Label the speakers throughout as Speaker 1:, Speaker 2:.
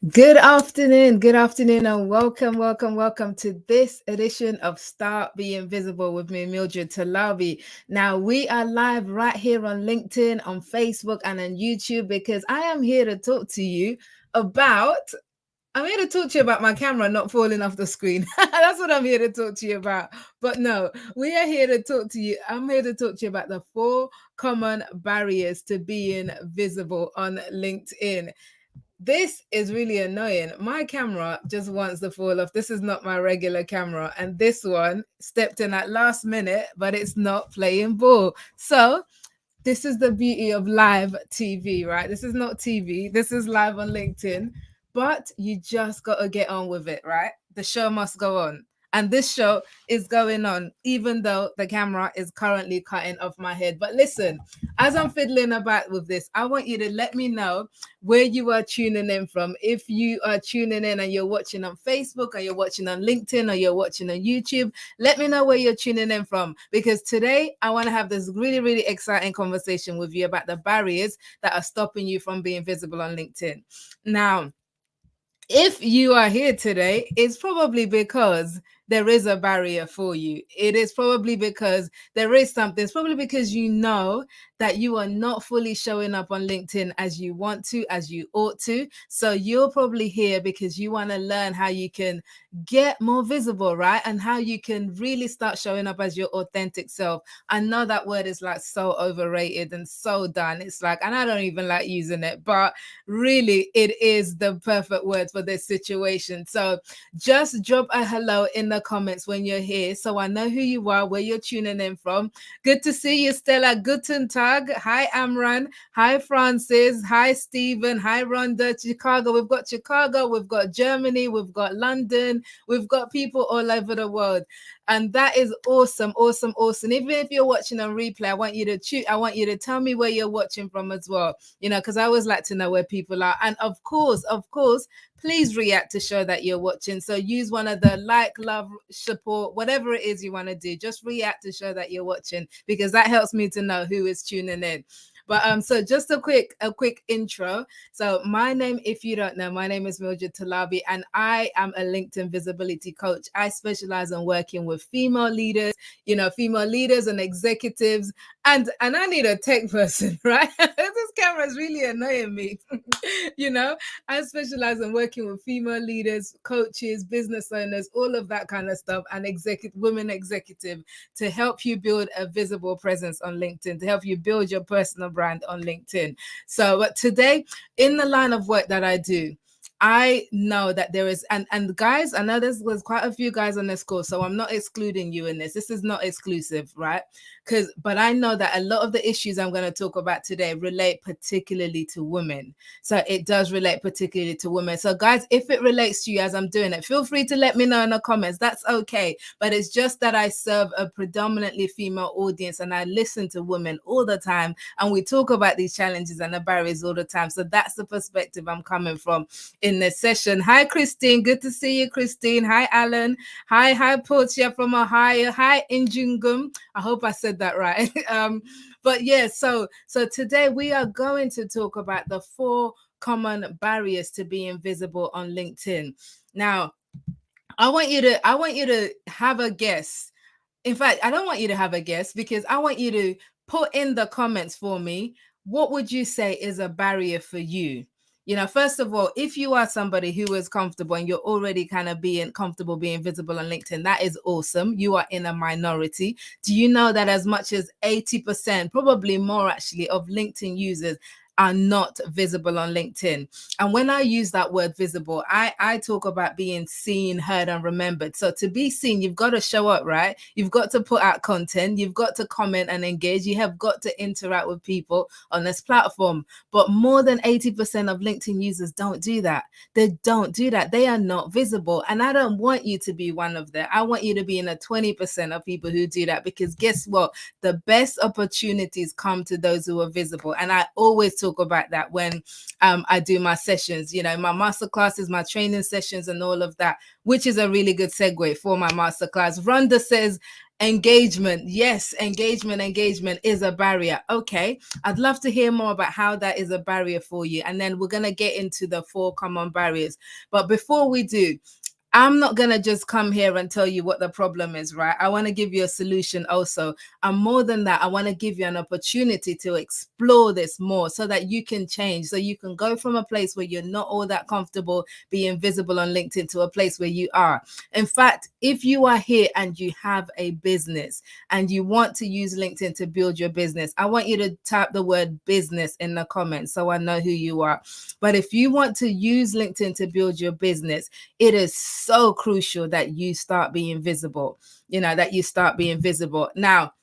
Speaker 1: Good afternoon, and welcome to this edition of Start Being Visible with me, Mildred Talabi. Now, we are live right here on LinkedIn, on Facebook, and on YouTube because I am here to talk to you about. I'm here to talk to you about my camera not falling off the screen. That's what I'm here to talk to you about. But no, we are here to talk to you. I'm here to talk to you about the 4 common barriers to being visible on LinkedIn. This is really annoying. My camera just wants to fall off. This is not my regular camera. And this one stepped in at last minute, but it's not playing ball. So this is the beauty of live TV, right? This is not TV. This is live on LinkedIn. But you just got to get on with it, right? The show must go on. And this show is going on, even though the camera is currently cutting off my head. But listen, as I'm fiddling about with this, I want you to let me know where you are tuning in from. If you are tuning in and you're watching on Facebook, or you're watching on LinkedIn, or you're watching on YouTube, let me know where you're tuning in from. Because today I want to have this really, really exciting conversation with you about the barriers that are stopping you from being visible on LinkedIn. Now, if you are here today, it's probably because there is a barrier for you. It is probably because there is something. It's probably because you know that you are not fully showing up on LinkedIn as you want to, as you ought to. So you're probably here because you want to learn how you can get more visible, right? And how you can really start showing up as your authentic self. I know that word is like so overrated and so done. It's like, and I don't even like using it, but really it is the perfect word for this situation. So just drop a hello in the comments when you're here so I know who you are, where you're tuning in from. Good to see you, Stella. Guten Tag. Hi, Amran. Hi, Francis. Hi, Stephen. Hi, Rhonda. Chicago. We've got Chicago. We've got Germany. We've got London. We've got people all over the world. And that is awesome, awesome, awesome. Even if you're watching on replay, I want you to tell me where you're watching from as well. Because I always like to know where people are. And of course, please react to show that you're watching. So use one of the like, love, support, whatever it is you want to do. Just react to show that you're watching, because that helps me to know who is tuning in. But so just a quick intro. So my name, if you don't know, my name is Mildred Talabi, and I am a LinkedIn visibility coach. I specialize in working with female leaders, female leaders and executives. And I need a tech person, right? This camera is really annoying me. I specialize in working with female leaders, coaches, business owners, all of that kind of stuff, and women executive, to help you build a visible presence on LinkedIn, to help you build your personal brand on LinkedIn. So, but today, in the line of work that I do, I know that there is, and guys, I know there's quite a few guys on this course, so I'm not excluding you in this. This is not exclusive, right? But I know that a lot of the issues I'm going to talk about today relate particularly to women. So it does relate particularly to women. So guys, if it relates to you as I'm doing it, feel free to let me know in the comments. That's okay. But it's just that I serve a predominantly female audience, and I listen to women all the time, and we talk about these challenges and the barriers all the time. So that's the perspective I'm coming from in this session. Hi, Christine. Good to see you, Christine. Hi, Alan. Hi, Portia from Ohio. Hi, Injungum. I hope I said that right. But yeah, so today we are going to talk about the 4 common barriers to being visible on LinkedIn. Now, I want you to have a guess. In fact, I don't want you to have a guess, because I want you to put in the comments for me, what would you say is a barrier for you? First of all, if you are somebody who is comfortable and you're already kind of being comfortable being visible on LinkedIn, that is awesome. You are in a minority. Do you know that as much as 80%, probably more actually, of LinkedIn users are not visible on LinkedIn? And when I use that word visible, I talk about being seen, heard, and remembered. So to be seen, you've got to show up, right? You've got to put out content. You've got to comment and engage. You have got to interact with people on this platform. But more than 80% of LinkedIn users don't do that. They don't do that. They are not visible. And I don't want you to be one of them. I want you to be in the 20% of people who do that, because guess what? The best opportunities come to those who are visible. And I always talk about that when I do my sessions, my masterclasses, my training sessions, and all of that, which is a really good segue for my masterclass. Rhonda says, Engagement. Yes, engagement is a barrier. Okay. I'd love to hear more about how that is a barrier for you. And then we're going to get into the 4 common barriers. But before we do, I'm not going to just come here and tell you what the problem is, right? I want to give you a solution also. And more than that, I want to give you an opportunity to explore this more so that you can change. So you can go from a place where you're not all that comfortable being visible on LinkedIn to a place where you are. In fact, if you are here and you have a business and you want to use LinkedIn to build your business, I want you to type the word business in the comments so I know who you are. But if you want to use LinkedIn to build your business, it is so crucial that you start being visible, that you start being visible. Now,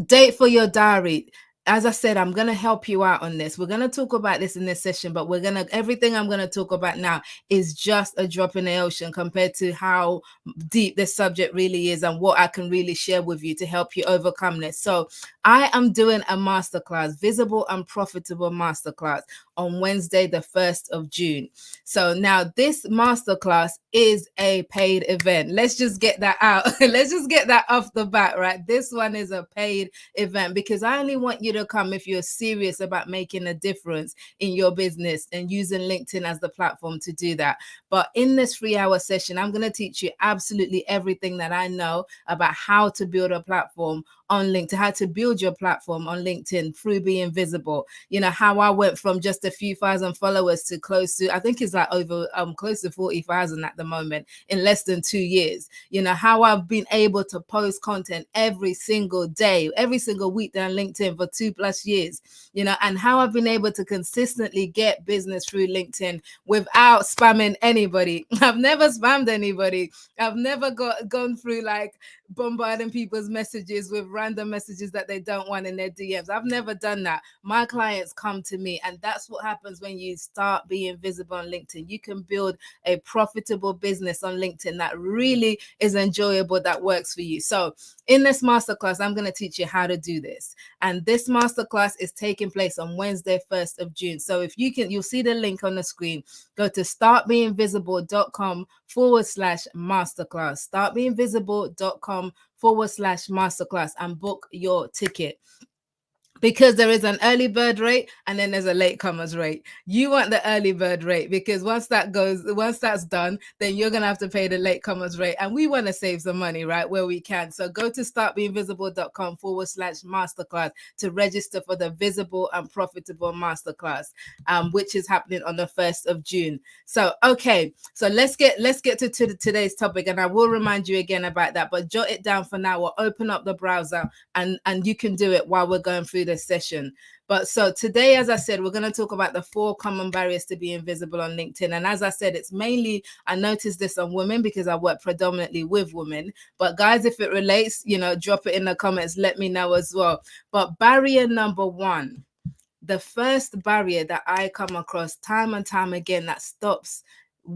Speaker 1: date for your diary. As I said, I'm going to help you out on this. We're going to talk about this in this session, but everything I'm going to talk about now is just a drop in the ocean compared to how deep this subject really is and what I can really share with you to help you overcome this. So I am doing a masterclass, Visible and Profitable Masterclass, on Wednesday, the 1st of June. So now this masterclass is a paid event. Let's just get that out. Let's just get that off the bat, right? This one is a paid event because I only want you to come if you're serious about making a difference in your business and using LinkedIn as the platform to do that. But in this 3-hour session, I'm going to teach you absolutely everything that I know about how to build a platform on LinkedIn, how to build your platform on LinkedIn through being visible. How I went from just a few thousand followers to close to, I think it's like over close to 40,000 at the moment in less than 2 years. How I've been able to post content every single day, every single week on LinkedIn for 2+ years, and how I've been able to consistently get business through LinkedIn without spamming anybody. I've never spammed anybody. I've never gone through like bombarding people's messages with random messages that they don't want in their DMs. I've never done that. My clients come to me, and that's what happens when you start being visible on LinkedIn. You can build a profitable business on LinkedIn that really is enjoyable, that works for you. So in this masterclass, I'm going to teach you how to do this. And this masterclass is taking place on Wednesday, 1st of June. So if you can, you'll see the link on the screen. Go to startbeingvisible.com/masterclass. Startbeingvisible.com/masterclass and book your ticket. Because there is an early bird rate and then there's a latecomers rate. You want the early bird rate because once that's done, then you're going to have to pay the latecomers rate. And we want to save some money, right, where we can. So go to startbeingvisible.com/masterclass to register for the Visible and Profitable Masterclass, which is happening on the 1st of June. So, okay. So let's get to today's topic. And I will remind you again about that, but jot it down for now or open up the browser and you can do it while we're going through this session. But so today, as I said, we're going to talk about the 4 common barriers to being visible on LinkedIn. And as I said, it's mainly, I noticed this on women because I work predominantly with women. But guys, if it relates, drop it in the comments, let me know as well. But barrier number 1, the first barrier that I come across time and time again that stops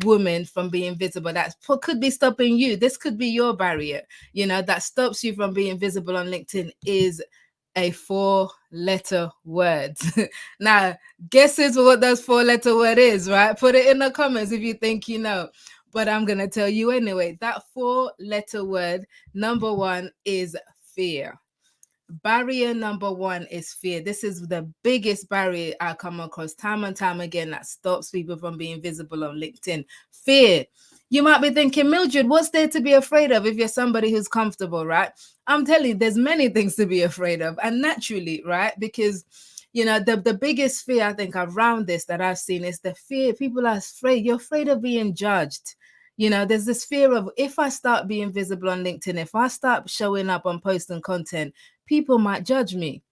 Speaker 1: women from being visible, that could be stopping you. This could be your barrier, that stops you from being visible on LinkedIn is a 4-letter word. Now, guess what those 4-letter word is, right? Put it in the comments if you think you know. But I'm going to tell you anyway. That 4-letter word, number 1, is fear. Barrier number 1 is fear. This is the biggest barrier I come across time and time again that stops people from being visible on LinkedIn. Fear. You might be thinking, Mildred, what's there to be afraid of if you're somebody who's comfortable, right? I'm telling you, there's many things to be afraid of. And naturally, right? Because, the biggest fear I think around this that I've seen is the fear. People are afraid. You're afraid of being judged. There's this fear of, if I start being visible on LinkedIn, if I start showing up on posting content, people might judge me.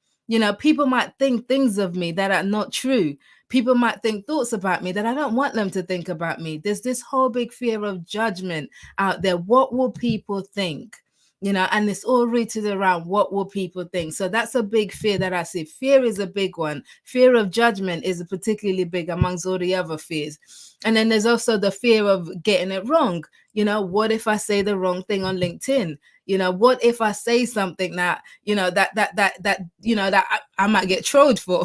Speaker 1: People might think things of me that are not true. People might think thoughts about me that I don't want them to think about me. There's this whole big fear of judgment out there. What will people think? And it's all rooted around what will people think. So that's a big fear that I see. Fear is a big one. Fear of judgment is particularly big amongst all the other fears. And then there's also the fear of getting it wrong. What if I say the wrong thing on LinkedIn? What if I say something that, that I might get trolled for?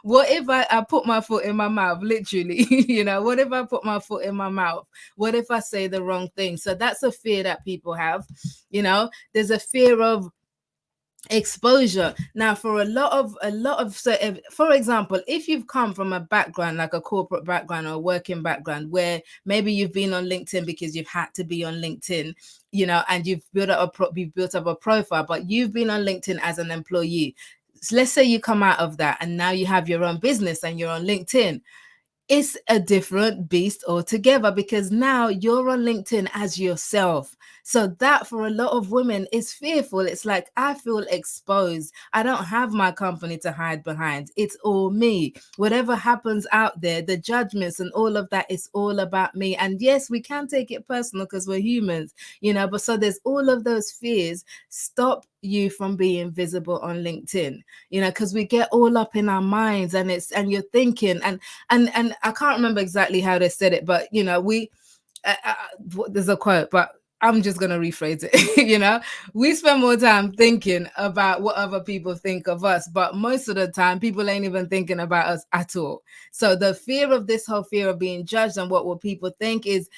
Speaker 1: What if I put my foot in my mouth, literally? What if I put my foot in my mouth? What if I say the wrong thing? So that's a fear that people have. There's a fear of exposure. Now, for a lot of so if, for example, if you've come from a background like a corporate background or a working background where maybe you've been on LinkedIn because you've had to be on LinkedIn, and you've built up a profile, but you've been on LinkedIn as an employee. So let's say you come out of that and now you have your own business and you're on LinkedIn. It's a different beast altogether, because now you're on LinkedIn as yourself. So that, for a lot of women, is fearful. It's like, I feel exposed. I don't have my company to hide behind. It's all me. Whatever happens out there, the judgments and all of that, is all about me. And yes, we can take it personal because we're humans, but so there's all of those fears stop you from being visible on LinkedIn, because we get all up in our minds, and you're thinking, and I can't remember exactly how they said it, but there's a quote, but I'm just going to rephrase it. We spend more time thinking about what other people think of us, but most of the time people ain't even thinking about us at all. So the fear of this whole fear of being judged and what will people think is,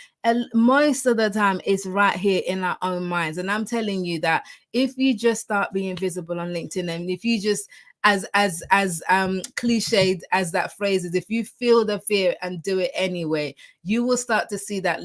Speaker 1: most of the time, it's right here in our own minds. And I'm telling you that if you just start being visible on LinkedIn, and if you just, as cliched as that phrase is, if you feel the fear and do it anyway, you will start to see that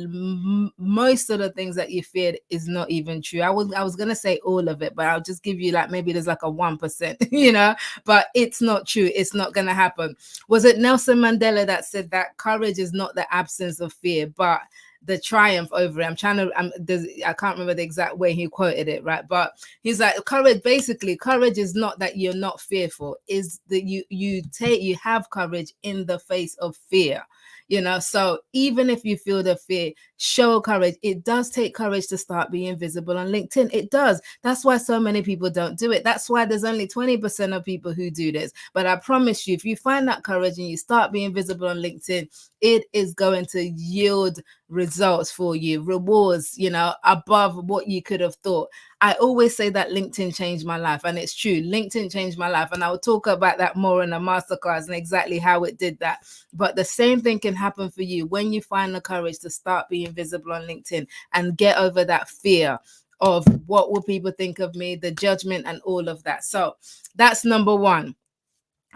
Speaker 1: most of the things that you feared is not even true. I was gonna say all of it, but I'll just give you, like, maybe there's like a 1%, but it's not true. It's not gonna happen. Was it Nelson Mandela that said that courage is not the absence of fear, but the triumph over it? I can't remember the exact way he quoted it, right? But he's like, courage is not that you're not fearful, is that you have courage in the face of fear. So even if you feel the fear, show courage. It does take courage to start being visible on LinkedIn. It does. That's why so many people don't do it. That's why there's only 20% of people who do this. But I promise you, if you find that courage and you start being visible on LinkedIn, it is going to yield results for you, rewards, above what you could have thought. I always say that LinkedIn changed my life, and it's true. LinkedIn changed my life, and I will talk about that more in a masterclass and exactly how it did that. But the same thing can happen for you when you find the courage to start being visible on LinkedIn and get over that fear of what will people think of me, the judgment and all of that. So that's number one.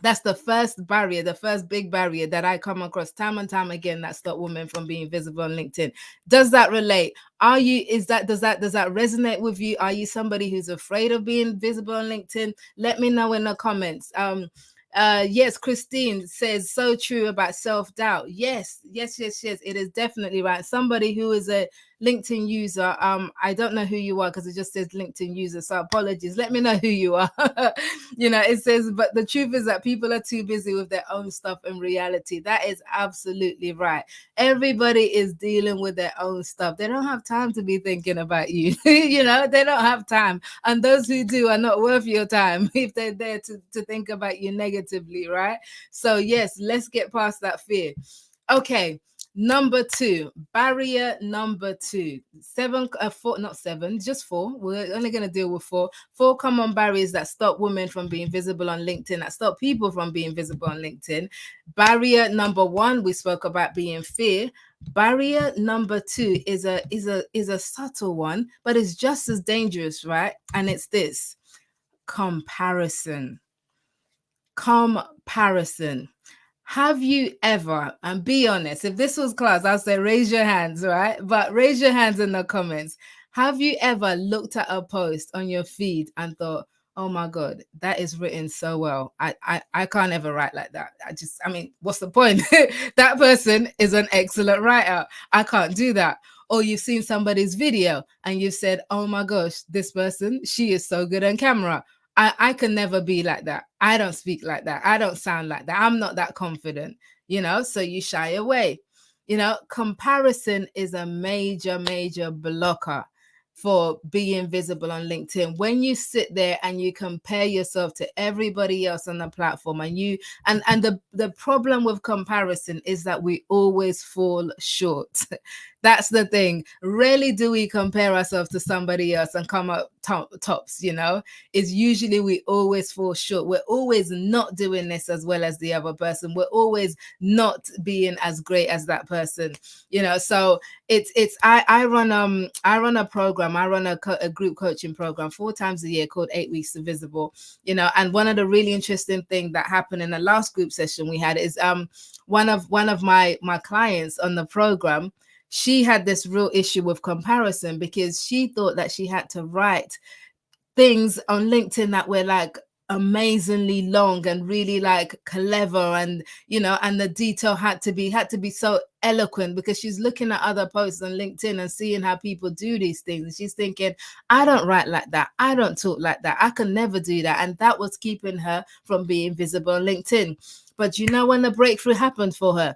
Speaker 1: That's the first barrier, the first big barrier that I come across time and time again that stop women from being visible on LinkedIn. Does that relate? Does that resonate with you? Are you somebody who's afraid of being visible on LinkedIn? Let me know in the comments. Yes, Christine says, so true about self-doubt. Yes, it is definitely right. Somebody who is a LinkedIn user, I don't know who you are because it just says LinkedIn user, so apologies. Let me know who you are. It says, but the truth is that people are too busy with their own stuff in reality. That is absolutely right. Everybody is dealing with their own stuff. They don't have time to be thinking about you. They don't have time. And those who do are not worth your time if they're there to think about you negatively, right? So yes, let's get past that fear. Okay. Number two, barrier number two, not seven, just four. We're only going to deal with four common barriers that stop women from being visible on LinkedIn, that stop people from being visible on LinkedIn. Barrier number one, we spoke about being fear. Barrier number two is a subtle one, but it's just as dangerous, right? And it's this: comparison. Have you ever, and be honest, if this was class, I'll say raise your hands, right? But raise your hands in the comments. Have you ever looked at a post on your feed and thought, oh my God, that is written so well. I can't ever write like that. What's the point? That person is an excellent writer. I can't do that. Or you've seen somebody's video and you've said, oh my gosh, this person, she is so good on camera. I can never be like that. I don't speak like that. I don't sound like that. I'm not that confident, so you shy away. Comparison is a major, major blocker for being visible on LinkedIn. When you sit there and you compare yourself to everybody else on the platform, and the problem with comparison is that we always fall short. That's the thing. Rarely do we compare ourselves to somebody else and come up tops, you know. It's usually we always fall short. We're always not doing this as well as the other person. We're always not being as great as that person, you know. So I run a program. I run a group coaching program 4 times a year called 8 Weeks to Visible, you know. And one of the really interesting things that happened in the last group session we had is one of my clients on the program, she had this real issue with comparison because she thought that she had to write things on LinkedIn that were like amazingly long and really like clever, and you know, and the detail had to be so eloquent, because she's looking at other posts on LinkedIn and seeing how people do these things, and she's thinking, I don't write like that, I don't talk like that, I can never do that. And that was keeping her from being visible on LinkedIn. But you know when the breakthrough happened for her?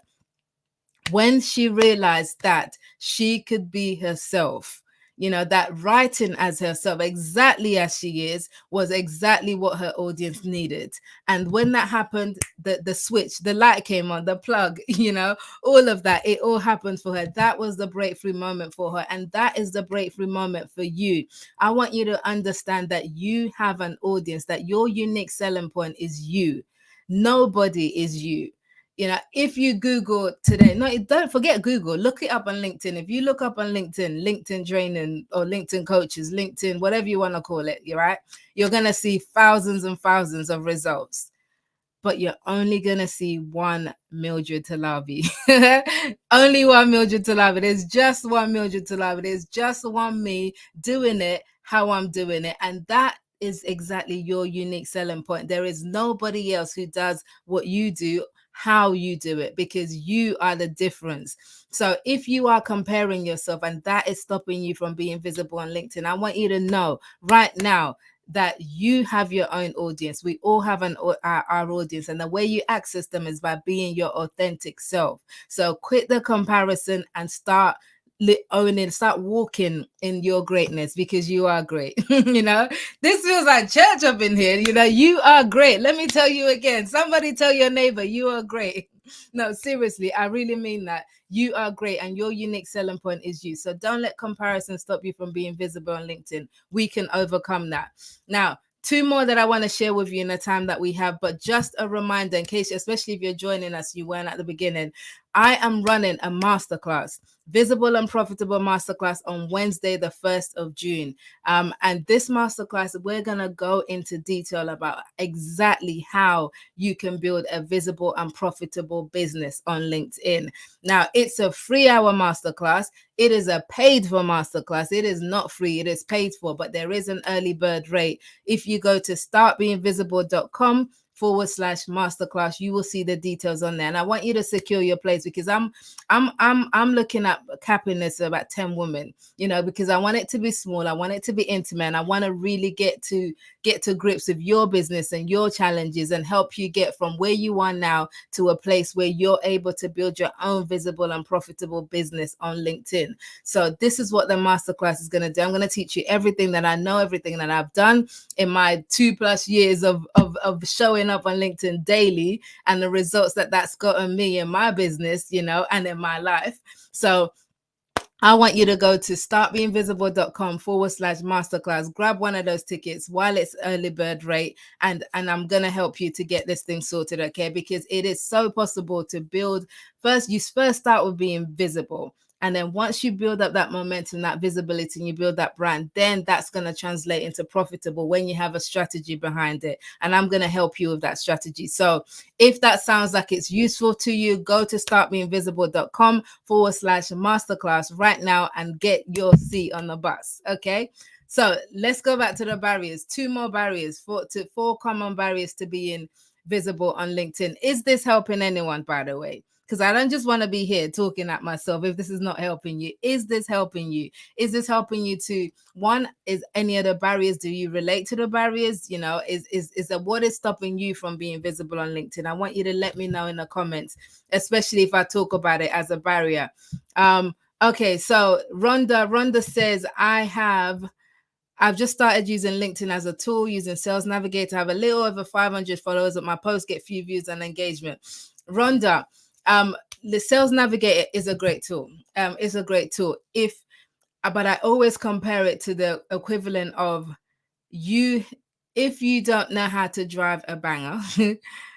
Speaker 1: When she realized that she could be herself, you know, that writing as herself, exactly as she is, was exactly what her audience needed. And when that happened, the switch, the light came on, the plug, you know, all of that, it all happened for her. That was the breakthrough moment for her. And that is the breakthrough moment for you. I want you to understand that you have an audience, that your unique selling point is you. Nobody is you. You know, if you Google today, no, don't forget Google, look it up on LinkedIn. If you look up on LinkedIn, LinkedIn training or LinkedIn coaches, LinkedIn, whatever you want to call it, you're right, you're going to see thousands and thousands of results, but you're only going to see one Mildred Talabi. Only one Mildred Talabi. There's just one Mildred Talabi. There's just one me doing it how I'm doing it. And that is exactly your unique selling point. There is nobody else who does what you do, how you do it, because you are the difference. So if you are comparing yourself and that is stopping you from being visible on LinkedIn, I want you to know right now that you have your own audience. We all have our audience, and the way you access them is by being your authentic self. So quit the comparison and start owning, start walking in your greatness, because you are great. You know, this feels like church up in here. You know, you are great. Let me tell you again. Somebody tell your neighbor you are great. No, seriously, I really mean that. You are great, and your unique selling point is you. So don't let comparison stop you from being visible on LinkedIn. We can overcome that. Now, 2 more that I want to share with you in the time that we have, but just a reminder in case, especially if you're joining us, you weren't at the beginning. I am running a masterclass, Visible and Profitable Masterclass, on Wednesday, the 1st of June. And this masterclass, we're going to go into detail about exactly how you can build a visible and profitable business on LinkedIn. Now, it's a 3-hour masterclass. It is a paid for masterclass. It is not free. It is paid for, but there is an early bird rate. If you go to startbeingvisible.com/masterclass, you will see the details on there. And I want you to secure your place, because I'm looking at capping this at about 10 women, you know, because I want it to be small. I want it to be intimate. And I want to really get to grips with your business and your challenges, and help you get from where you are now to a place where you're able to build your own visible and profitable business on LinkedIn. So this is what the masterclass is going to do. I'm going to teach you everything that I know, everything that I've done in my 2+ years of showing up on LinkedIn daily, and the results that that's gotten me in my business, you know, and in my life. So I want you to go to startbeingvisible.com/masterclass, grab one of those tickets while it's early bird rate, and I'm going to help you to get this thing sorted, okay? Because it is so possible to build. You first start with being visible. And then once you build up that momentum, that visibility, and you build that brand, then that's going to translate into profitable when you have a strategy behind it. And I'm going to help you with that strategy. So if that sounds like it's useful to you, go to startbeingvisible.com/masterclass right now and get your seat on the bus. Okay. So let's go back to the barriers. 2 more barriers, 4 common barriers to being visible on LinkedIn. Is this helping anyone, by the way? Because I don't just want to be here talking at myself if this is not helping you. Is this helping you? Is this helping you to, one, is any other barriers? Do you relate to the barriers? You know, is that what is stopping you from being visible on LinkedIn? I want you to let me know in the comments, especially if I talk about it as a barrier. Okay, so Rhonda says, I've just started using LinkedIn as a tool, using Sales Navigator. I have a little over 500 followers, but my posts get few views and engagement. Rhonda, The Sales Navigator is a great tool. It's a great tool. If But I always compare it to the equivalent of you. If you don't know how to drive a banger,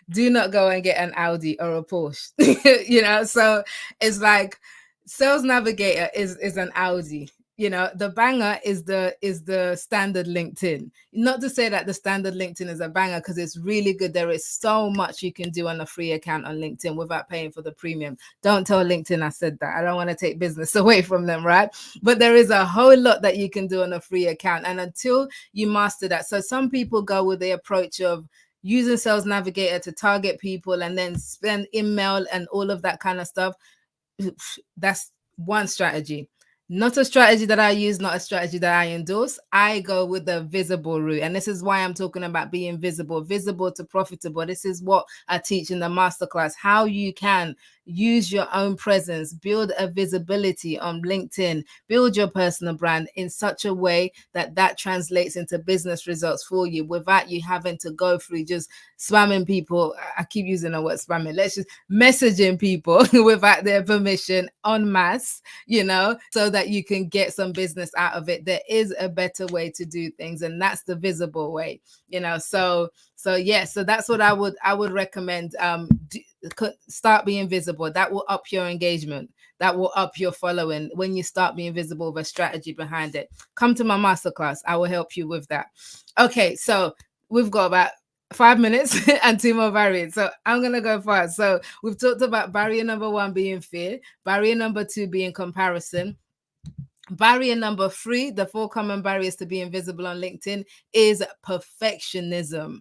Speaker 1: do not go and get an Audi or a Porsche. So it's like Sales Navigator is an Audi. The banger is the standard LinkedIn. Not to say that the standard LinkedIn is a banger, because it's really good. There is so much you can do on a free account on LinkedIn without paying for the premium. Don't tell LinkedIn I said that. I don't want to take business away from them, right? But there is a whole lot that you can do on a free account, and until you master that. So some people go with the approach of using Sales Navigator to target people and then spend email and all of that kind of stuff. That's one strategy. Not a strategy that I use, not a strategy that I endorse. I go with the visible route. And this is why I'm talking about being visible to profitable. This is what I teach in the masterclass, how you can use your own presence, build a visibility on LinkedIn, build your personal brand in such a way that translates into business results for you without you having to go through just spamming people. I keep using the word spamming. Let's just messaging people without their permission en masse, so that you can get some business out of it. There is a better way to do things, and that's the visible way. So that's what I would recommend. Start being visible. That will up your engagement. That will up your following when you start being visible with a strategy behind it. Come to my masterclass. I will help you with that. Okay, so we've got about 5 minutes and 2 more barriers. So I'm going to go fast. So we've talked about barrier number 1 being fear, barrier number 2 being comparison. Barrier number 3, the 4 common barriers to being visible on LinkedIn, is perfectionism.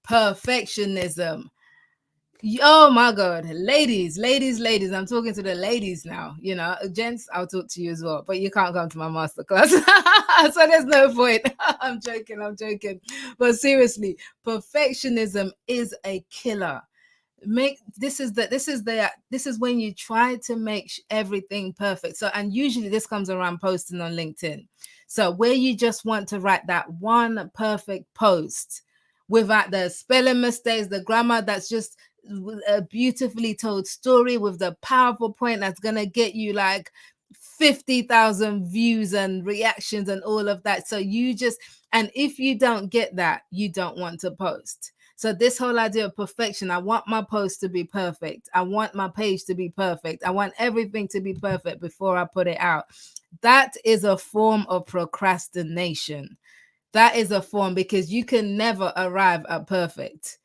Speaker 1: Perfectionism. Oh my God, ladies, I'm talking to the ladies now. Gents, I'll talk to you as well, but you can't come to my masterclass. So there's no point. I'm joking. But seriously, perfectionism is a killer. This is when you try to make everything perfect. So, and usually this comes around posting on LinkedIn. So where you just want to write that one perfect post without the spelling mistakes, the grammar, that's just a beautifully told story with the powerful point that's going to get you like 50,000 views and reactions and all of that. So and if you don't get that, you don't want to post. So this whole idea of perfection, I want my post to be perfect. I want my page to be perfect. I want everything to be perfect before I put it out. That is a form of procrastination. That is a form, because you can never arrive at perfect.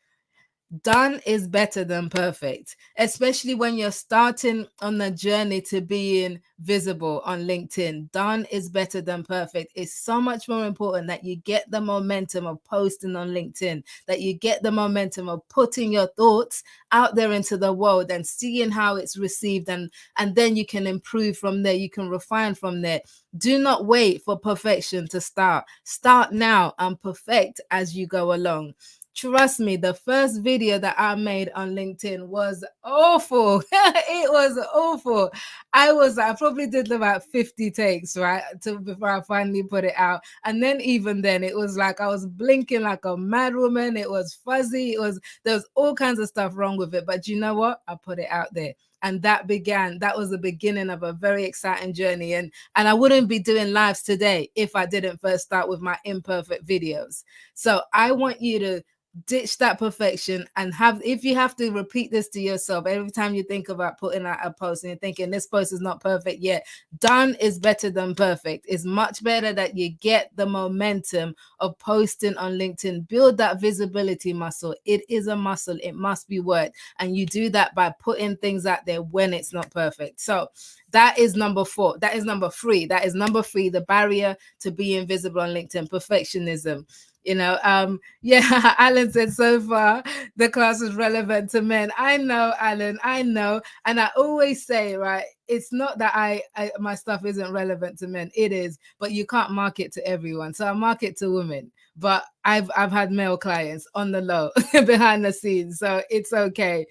Speaker 1: Done is better than perfect, especially when you're starting on the journey to being visible on LinkedIn. Done is better than perfect. It's so much more important that you get the momentum of posting on LinkedIn, that you get the momentum of putting your thoughts out there into the world and seeing how it's received, and then you can improve from there. You can refine from there. Do not wait for perfection to start. Start now and perfect as you go along. Trust me, the first video that I made on LinkedIn was awful. It was awful. I probably did about 50 takes, right, before I finally put it out. And then even then, it was like I was blinking like a mad woman. It was fuzzy. There was all kinds of stuff wrong with it. But you know what? I put it out there. And that was the beginning of a very exciting journey. And I wouldn't be doing lives today if I didn't first start with my imperfect videos. So I want you to ditch that perfection and if you have to repeat this to yourself every time you think about putting out a post and you're thinking this post is not perfect yet, done is better than perfect. It's much better that you get the momentum of posting on LinkedIn. Build that visibility muscle. It is a muscle. It must be worked. And you do that by putting things out there when it's not perfect. So that is number 4. That is number 3. The barrier to being visible on LinkedIn, perfectionism. Yeah, Alan said so far the class is relevant to men. I know, Alan, I know. And I always say, right, it's not that my stuff isn't relevant to men. It is, but you can't market to everyone. So I market to women, but I've had male clients on the low behind the scenes. So it's okay.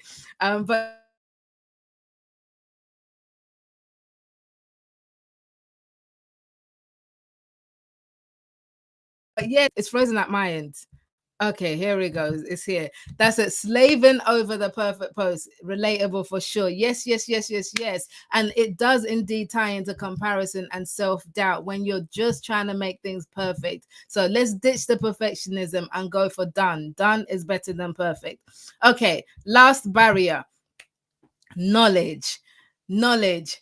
Speaker 1: But yeah, it's frozen at my end. Okay, here we go. It's here. That's it. Slaving over the perfect post. Relatable for sure. Yes, yes, yes, yes, yes. And it does indeed tie into comparison and self doubt when you're just trying to make things perfect. So let's ditch the perfectionism and go for done. Done is better than perfect. Okay, last barrier, knowledge. Knowledge.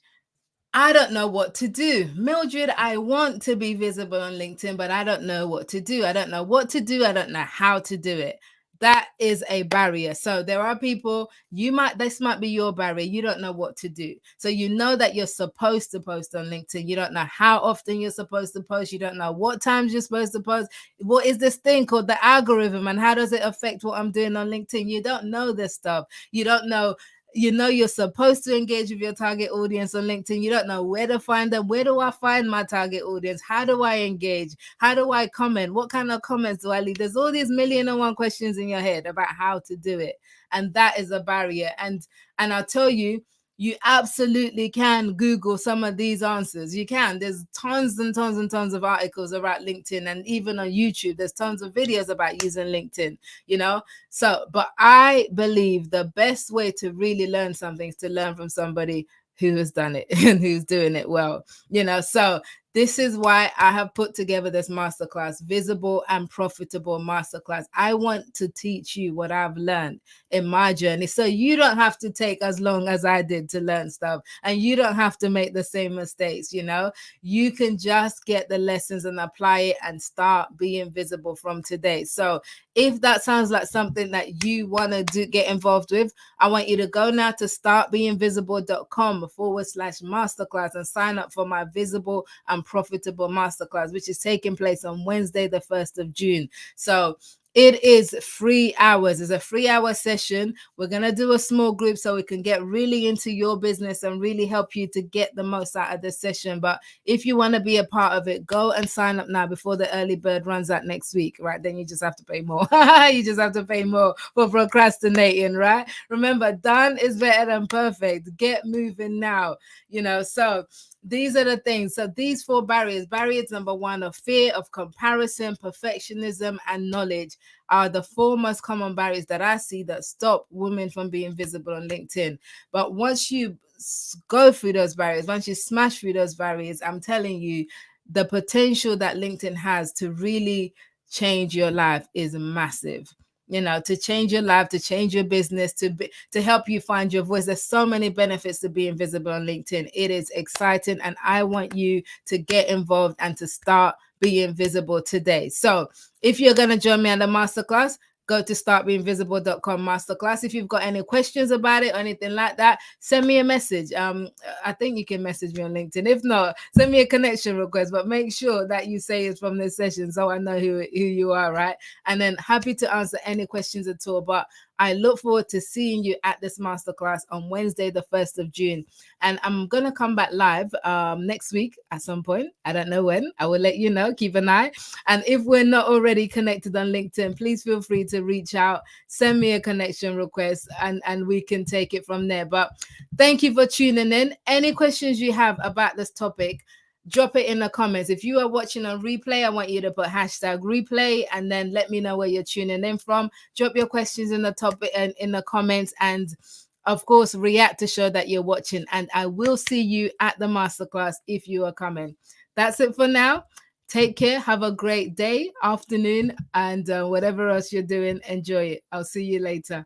Speaker 1: I don't know what to do. Mildred, I want to be visible on LinkedIn, but I don't know what to do. I don't know what to do. I don't know how to do it. That is a barrier. So there are people, this might be your barrier. You don't know what to do. So you know that you're supposed to post on LinkedIn. You don't know how often you're supposed to post. You don't know what times you're supposed to post. What is this thing called the algorithm and how does it affect what I'm doing on LinkedIn? You don't know this stuff. You don't know. You know you're supposed to engage with your target audience on LinkedIn. You don't know where to find them. Where do I find my target audience? How do I engage? How do I comment? What kind of comments do I leave? There's all these million and one questions in your head about how to do it, and that is a barrier. And I'll tell you, you absolutely can Google some of these answers. You can. There's tons and tons and tons of articles about LinkedIn, and even on YouTube, there's tons of videos about using LinkedIn, you know? So, but I believe the best way to really learn something is to learn from somebody who has done it and who's doing it well, you know? So this is why I have put together this masterclass, Visible and Profitable Masterclass. I want to teach you what I've learned in my journey, so you don't have to take as long as I did to learn stuff, and you don't have to make the same mistakes. You know, you can just get the lessons and apply it and start being visible from today. So if that sounds like something that you want to do, get involved with, I want you to go now to startbeinvisible.com/masterclass and sign up for my Visible and Profitable Masterclass, which is taking place on Wednesday, the 1st of June. So it is 3 hours. It's a 3-hour session. We're going to do a small group so we can get really into your business and really help you to get the most out of the session. But if you want to be a part of it, go and sign up now before the early bird runs out next week, right? Then you just have to pay more. You just have to pay more for procrastinating, right? Remember, done is better than perfect. Get moving now, you know. So these are the things. So these 4 barriers. Barriers number 1 of fear, of comparison, perfectionism, and knowledge are the 4 most common barriers that I see that stop women from being visible on LinkedIn. But once you go through those barriers, once you smash through those barriers, I'm telling you, the potential that LinkedIn has to really change your life is massive. You know, to change your life, to change your business, to help you find your voice. There's so many benefits to being visible on LinkedIn. It is exciting, and I want you to get involved and to start being visible today. So if you're going to join me on the masterclass, go to startbeinvisible.com masterclass. If you've got any questions about it or anything like that, send me a message. I think you can message me on LinkedIn. If not, send me a connection request, but make sure that you say it's from this session so I know who you are, right? And then happy to answer any questions at all. But I look forward to seeing you at this masterclass on Wednesday, the 1st of June. And I'm going to come back live next week at some point. I don't know when. I will let you know. Keep an eye. And if we're not already connected on LinkedIn, please feel free to reach out, send me a connection request, and we can take it from there. But thank you for tuning in. Any questions you have about this topic, drop it in the comments. If you are watching on replay, I want you to put hashtag replay and then let me know where you're tuning in from. Drop your questions in the topic and in the comments, and of course react to show that you're watching. And I will see you at the masterclass if you are coming. That's it for now. Take care. Have a great day, afternoon, and whatever else you're doing, enjoy it. I'll see you later.